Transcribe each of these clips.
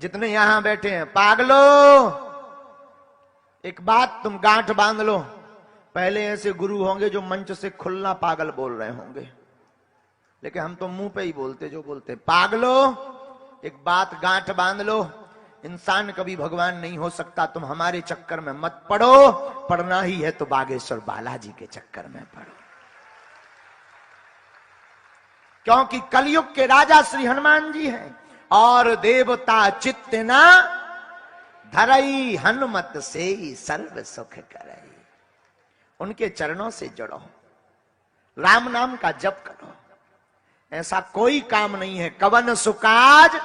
जितने यहां बैठे हैं पागलो, एक बात तुम गांठ बांध लो, पहले ऐसे गुरु होंगे जो मंच से खुलना पागल बोल रहे होंगे, लेकिन हम तो मुंह पे ही बोलते जो बोलते। पागलो, एक बात गांठ बांध लो, इंसान कभी भगवान नहीं हो सकता। तुम हमारे चक्कर में मत पड़ो, पढ़ना ही है तो बागेश्वर बालाजी के चक्कर में पढ़ो, क्योंकि कलयुग के राजा श्री हनुमान जी हैं। और देवता चित्त ना धरई, हनुमत से ही सर्व सुख करई। उनके चरणों से जुड़ो, राम नाम का जप करो। ऐसा कोई काम नहीं है कवन सुकाज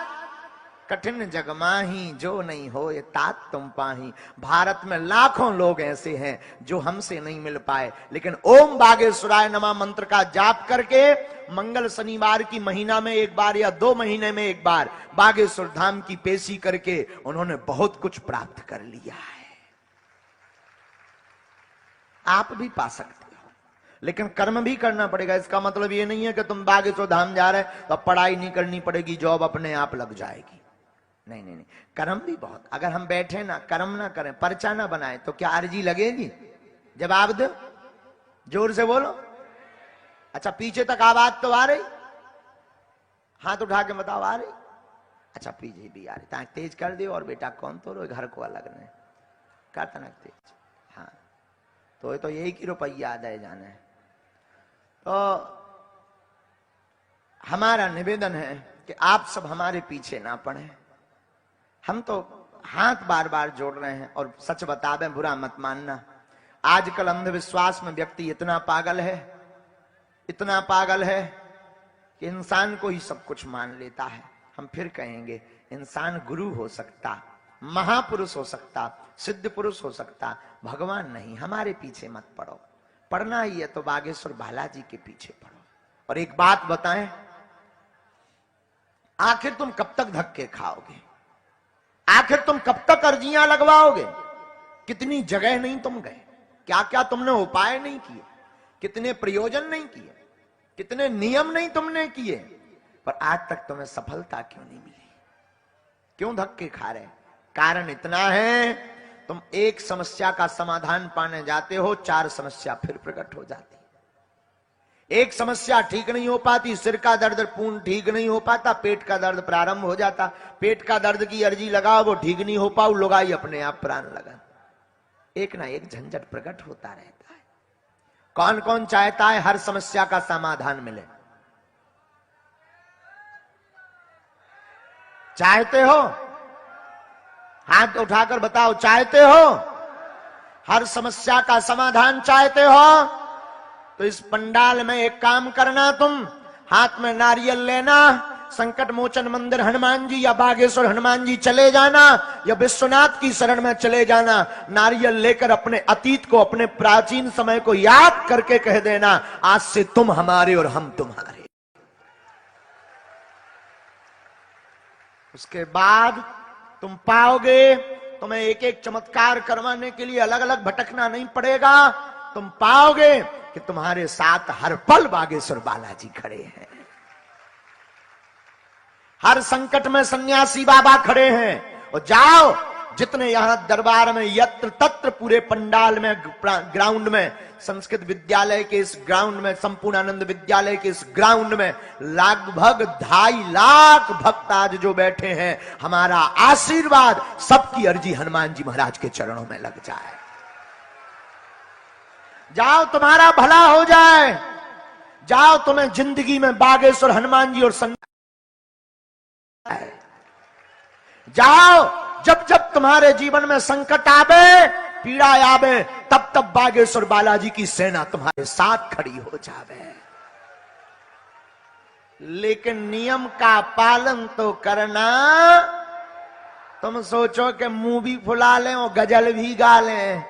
कठिन जग माही, जो नहीं हो ये तात तुम पाही। भारत में लाखों लोग ऐसे हैं जो हमसे नहीं मिल पाए, लेकिन ओम बागेश्वराय नमः मंत्र का जाप करके मंगल शनिवार की महीना में एक बार या 2 महीने में एक बार बागेश्वर धाम की पेशी करके उन्होंने बहुत कुछ प्राप्त कर लिया है। आप भी पा सकते हो, लेकिन कर्म भी करना पड़ेगा। इसका मतलब ये नहीं है कि तुम बागेश्वर धाम जा रहे तो अब पढ़ाई नहीं करनी पड़ेगी, जॉब अपने आप लग जाएगी। नहीं नहीं नहीं, कर्म भी बहुत। अगर हम बैठे ना कर्म ना करें, पर्चा ना बनाए तो क्या अर्जी लगेगी? जवाब दो, जोर से बोलो। अच्छा, पीछे तक आवाज तो आ रही? हाथ उठा के बताओ आ रही? अच्छा, पीछे भी आ रही, ताकि तेज कर दे। और बेटा कौन तो रो, घर को अलग ने करता ना तेज। हाँ, तो यही की रुपया आदाय जाना है। तो हमारा निवेदन है कि आप सब हमारे पीछे ना पड़े। हम तो हाथ बार बार जोड़ रहे हैं, और सच बता दें, बुरा मत मानना, आजकल अंधविश्वास में व्यक्ति इतना पागल है, इतना पागल है कि इंसान को ही सब कुछ मान लेता है। हम फिर कहेंगे, इंसान गुरु हो सकता, महापुरुष हो सकता, सिद्ध पुरुष हो सकता, भगवान नहीं। हमारे पीछे मत पड़ो, पढ़ना ही है तो बागेश्वर बालाजी के पीछे पड़ो। और एक बात बताएं, आखिर तुम कब तक धक्के खाओगे? आखिर तुम कब तक अर्जियां लगवाओगे? कितनी जगह नहीं तुम गए, क्या क्या तुमने उपाय नहीं किए, कितने प्रयोजन नहीं किए, कितने नियम नहीं तुमने किए, पर आज तक तुम्हें सफलता क्यों नहीं मिली? क्यों धक्के खा रहे? कारण इतना है, तुम एक समस्या का समाधान पाने जाते हो, 4 समस्या फिर प्रकट हो जाती। एक समस्या ठीक नहीं हो पाती, सिर का दर्द पूर्ण ठीक नहीं हो पाता, पेट का दर्द प्रारंभ हो जाता, पेट का दर्द की अर्जी लगाओ, वो ठीक नहीं हो पाओ, लुगाई अपने आप प्राण लगा। एक ना एक झंझट प्रकट होता रहता है। कौन कौन चाहता है हर समस्या का समाधान मिले? चाहते हो? हाथ उठाकर बताओ, चाहते हो? हर समस्या का समाधान चाहते हो? तो इस पंडाल में एक काम करना, तुम हाथ में नारियल लेना, संकट मोचन मंदिर हनुमान जी या बागेश्वर हनुमान जी चले जाना, या विश्वनाथ की शरण में चले जाना। नारियल लेकर अपने अतीत को, अपने प्राचीन समय को याद करके कह देना, आज से तुम हमारे और हम तुम्हारे। उसके बाद तुम पाओगे, तुम्हें एक एक चमत्कार करवाने के लिए अलग अलग भटकना नहीं पड़ेगा। तुम पाओगे कि तुम्हारे साथ हर पल बागेश्वर बालाजी खड़े हैं। हर संकट में सन्यासी बाबा खड़े हैं। और जाओ, जितने यहां दरबार में यत्र तत्र पूरे पंडाल में, ग्राउंड में, संस्कृत विद्यालय के इस ग्राउंड में, संपूर्णानंद विद्यालय के इस ग्राउंड में लगभग 2.5 लाख भक्त आज जो बैठे हैं, हमारा आशीर्वाद, सबकी अर्जी हनुमान जी महाराज के चरणों में लग जाए। जाओ, तुम्हारा भला हो जाए। जाओ, तुम्हें जिंदगी में बागेश्वर हनुमान जी और जाओ, जब जब तुम्हारे जीवन में संकट आवे, पीड़ा आवे, तब तब बागेश्वर बालाजी की सेना तुम्हारे साथ खड़ी हो जावे। लेकिन नियम का पालन तो करना। तुम सोचो कि मुंह भी फुला लें और गजल भी गा लें,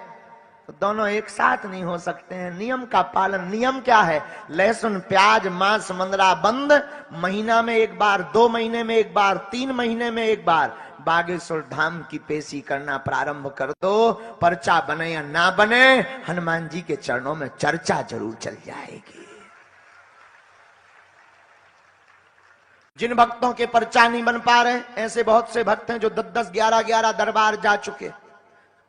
तो दोनों एक साथ नहीं हो सकते हैं। नियम का पालन। नियम क्या है? लहसुन प्याज मांस मंदरा बंद, महीना में एक बार, 2 महीने में एक बार, 3 महीने में एक बार बागेश्वर धाम की पेशी करना प्रारंभ कर दो। पर्चा बने या ना बने, हनुमान जी के चरणों में चर्चा जरूर चल जाएगी। जिन भक्तों के पर्चा नहीं बन पा रहे, ऐसे बहुत से भक्त हैं जो 10-10, 11-11 दरबार जा चुके,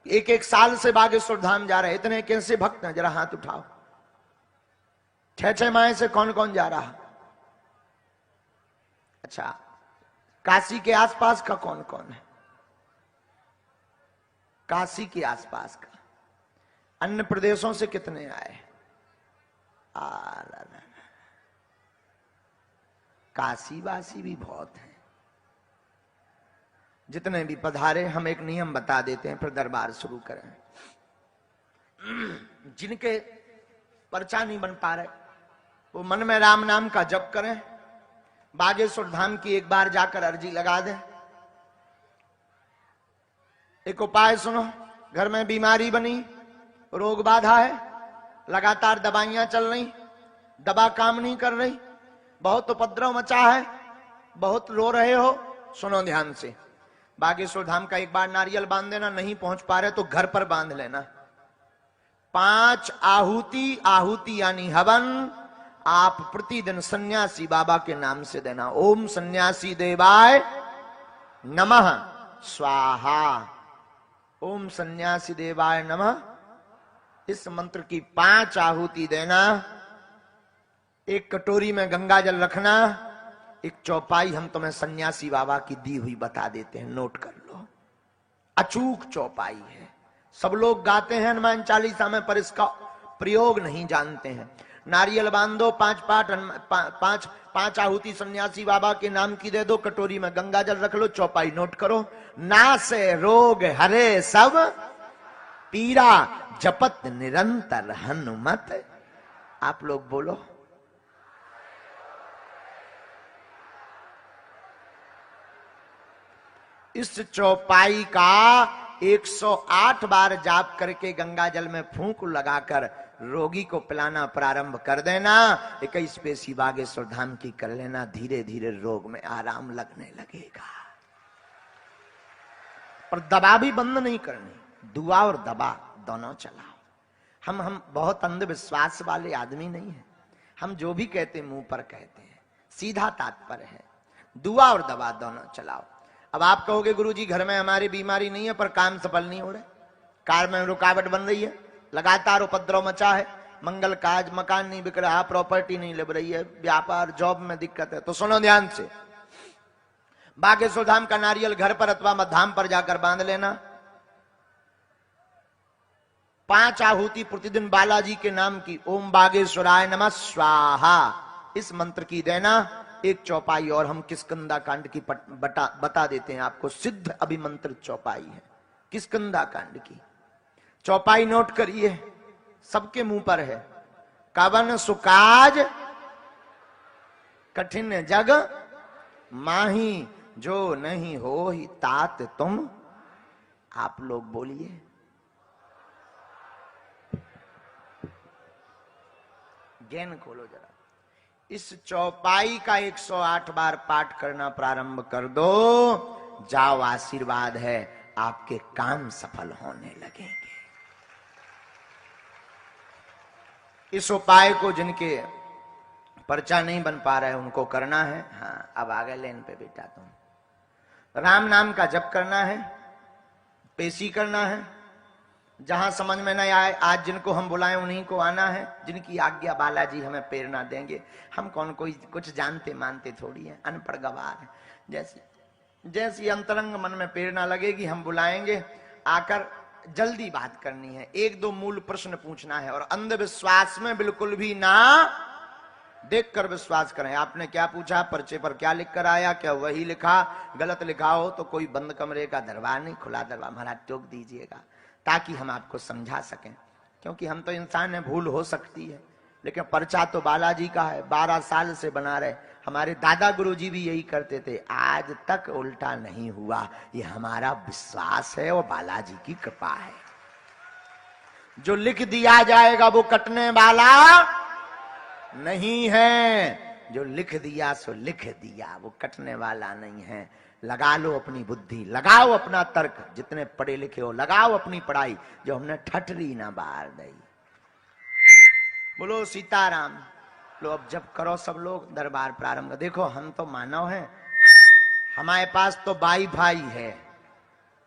एक एक साल से बागेश्वर धाम जा रहे। इतने कैसे भक्त हैं, जरा हाथ उठाओ। 6-6 माह से कौन कौन जा रहा? अच्छा, काशी के आसपास का कौन कौन है? काशी के आसपास का। अन्य प्रदेशों से कितने आए? काशीवासी भी बहुत हैं। जितने भी पधारे, हम एक नियम बता देते हैं, फिर दरबार शुरू करें। जिनके पर्चा नहीं बन पा रहे, वो मन में राम नाम का जप करें, बागेश्वर धाम की एक बार जाकर अर्जी लगा दें। एक उपाय सुनो, घर में बीमारी बनी, रोग बाधा है, लगातार दवाइयां चल रही, दवा काम नहीं कर रही, बहुत उपद्रव मचा है, बहुत रो रहे हो, सुनो ध्यान से। बागेश्वर धाम का एक बार नारियल बांध देना, नहीं पहुंच पा रहे तो घर पर बांध लेना। 5 आहुति यानी हवन आप प्रतिदिन सन्यासी बाबा के नाम से देना। ओम सन्यासी देवाय नमः स्वाहा, ओम सन्यासी देवाय नमः। इस मंत्र की 5 आहुति देना। एक कटोरी में गंगा जल रखना, एक चौपाई हम तुम्हें सन्यासी बाबा की दी हुई बता देते हैं, नोट कर लो। अचूक चौपाई है, सब लोग गाते हैं हनुमान चालीसा में, पर इसका प्रयोग नहीं जानते हैं। नारियल बांधो, 5 आहुति सन्यासी बाबा के नाम की दे दो, कटोरी में गंगा जल रख लो, चौपाई नोट करो। नासे रोग हरे सब पीरा, जपत निरंतर हनुमत। आप लोग बोलो। इस चौपाई का 108 बार जाप करके गंगा जल में फूंक लगाकर रोगी को पिलाना प्रारंभ कर देना। 21 पेशी बागेश्वर धाम की कर लेना, धीरे धीरे रोग में आराम लगने लगेगा। और दवा भी बंद नहीं करनी, दुआ और दवा दोनों चलाओ। हम बहुत अंधविश्वास वाले आदमी नहीं है, हम जो भी कहते मुंह पर कहते हैं, सीधा तात्पर्य है, दुआ और दवा दोनों चलाओ। अब आप कहोगे गुरुजी घर में हमारी बीमारी नहीं है पर काम सफल नहीं हो रहे, कार में रुकावट बन रही है, लगातार उपद्रव मचा है, मंगल काज, मकान नहीं बिक रहा, प्रॉपर्टी नहीं लग रही है, व्यापार जॉब में दिक्कत है, तो सुनो ध्यान से। बागेश्वर धाम का नारियल घर पर अथवा धाम पर जाकर बांध लेना। 5 आहुति प्रतिदिन बालाजी के नाम की, ओम बागेश्वराय नमः स्वाहा, इस मंत्र की देना। एक चौपाई और हम किष्किंधा कांड की बता देते हैं आपको, सिद्ध अभिमंत्र चौपाई है किष्किंधा कांड की। चौपाई नोट करिए, सबके मुंह पर है। कवन सुकाज कठिन जग माही, जो नहीं हो ही तात तुम। आप लोग बोलिए। ज्ञान खोलो जरा। इस चौपाई का 108 बार पाठ करना प्रारंभ कर दो, जाओ आशीर्वाद है, आपके काम सफल होने लगेंगे। इस उपाय को जिनके पर्चा नहीं बन पा रहा है उनको करना है। हाँ, अब आ गए लेन पे बेटा तुम। राम नाम का जप करना है, पेशी करना है, जहां समझ में नहीं आए आज जिनको हम बुलाएं उन्हीं को आना है, जिनकी आज्ञा बालाजी हमें प्रेरणा देंगे। हम कौन कोई कुछ जानते मानते थोड़ी है, अनपढ़ गवार है। जैसी अंतरंग मन में प्रेरणा लगेगी हम बुलाएंगे, आकर जल्दी बात करनी है, 1-2 मूल प्रश्न पूछना है, और अंधविश्वास में बिल्कुल भी ना देखकर विश्वास करें। आपने क्या पूछा, पर्चे पर क्या लिख कर आया, क्या वही लिखा, गलत लिखा हो तो कोई बंद कमरे का दरबार नहीं, खुला दरबार महाराज टोक दीजिएगा, ताकि हम आपको समझा सकें। क्योंकि हम तो इंसान है, भूल हो सकती है, लेकिन पर्चा तो बालाजी का है, 12 साल से बना रहे। हमारे दादा गुरुजी भी यही करते थे, आज तक उल्टा नहीं हुआ। ये हमारा विश्वास है और बालाजी की कृपा है। जो लिख दिया जाएगा वो कटने वाला नहीं है, जो लिख दिया सो लिख दिया, वो कटने वाला नहीं है। लगा लो अपनी बुद्धि, लगाओ अपना तर्क, जितने पढ़े लिखे हो लगाओ अपनी पढ़ाई, जो हमने ठठरी ना बार दी। बोलो सीताराम। लो अब जब करो सब लोग दरबार प्रारंभ। देखो हम तो मानव हैं, हमारे पास तो वाईफाई है,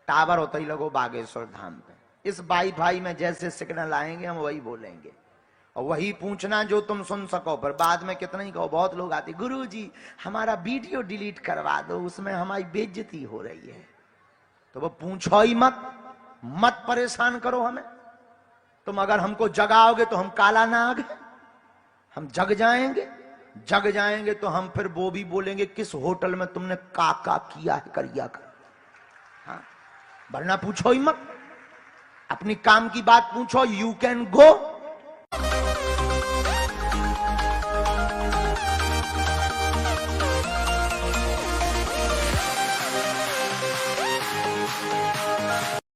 टावर होता ही लगो बागेश्वर धाम पे। इस वाईफाई में जैसे सिग्नल आएंगे हम वही बोलेंगे और वही पूछना जो तुम सुन सको। पर बाद में कितना ही कहो, बहुत लोग आते गुरुजी हमारा वीडियो डिलीट करवा दो, उसमें हमारी बेइज्जती हो रही है। तो वो पूछो ही मत परेशान करो हमें। तुम अगर हमको जगाओगे तो हम काला नाग हैं, हम जग जाएंगे तो हम फिर वो भी बोलेंगे किस होटल में तुमने का किया है करिया कर। हाँ, वरना पूछो ही मत, अपनी काम की बात पूछो। You can go